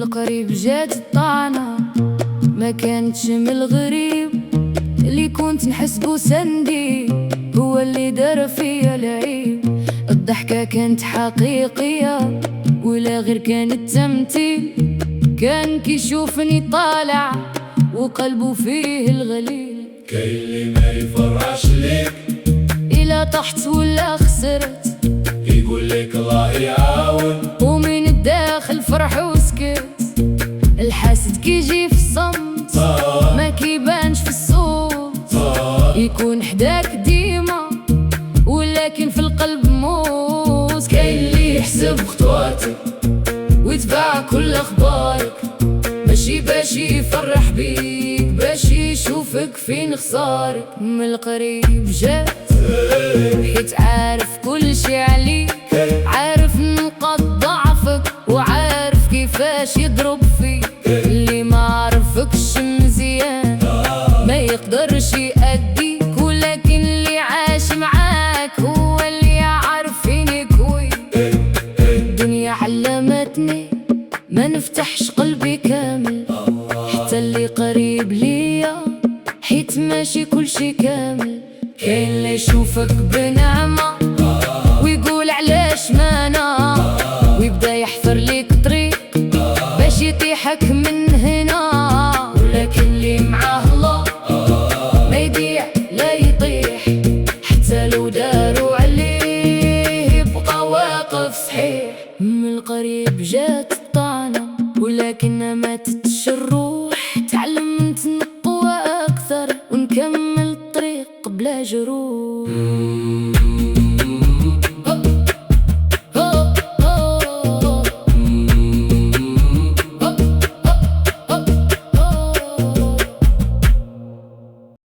القريب جات الطعنة، ما كانتش من الغريب اللي كنت نحسبو سندي، هو اللي دار فيا العيب. الضحكة كانت حقيقية ولا غير كانت تمثيل، كان كيشوفني طالع وقلبه فيه الغليل. كاين اللي ما يفرحش ليك إلا طحت ولا خسرت، يقول لك الله يعاون، ومن الداخل فرح وسكت. الحاسد كيجي في الصمت ما كيبانش في الصوت، يكون حداك ديما ولكن في القلب موت. كاين اللي يحسب خطواتك ويتبع كل اخبارك، ماشي باش يفرح بيك، باش يشوفك فين خسارك. من القريب جات حيت عارف كل شي عليك، عارف نقاط ضعفك وعارف كيفاش يضرب فيك. اللي ما عرفكش مزيان ما يقدرش يأديك، ولكن اللي عاش معاك هو اللي يعرف فين يكوي. الدنيا علمتني ما نفتحش قلبي كامل، حتى اللي قريب ليا حيت ماشي كل شي كامل. كاين اللي يشوفك بنعمة ويقول علاش ما انا، ويبدا يحفر ليك طريق باش يطيحك من هنا. ولكن اللي معاه الله ما يضيع لا يطيح، حتى لو داروا عليه يبقى واقف صحيح. من القريب جات الطعنة ولكن ما ماتتش الروح، تعلمت نقوى أكثر ونكمل الطريق بلا جروح.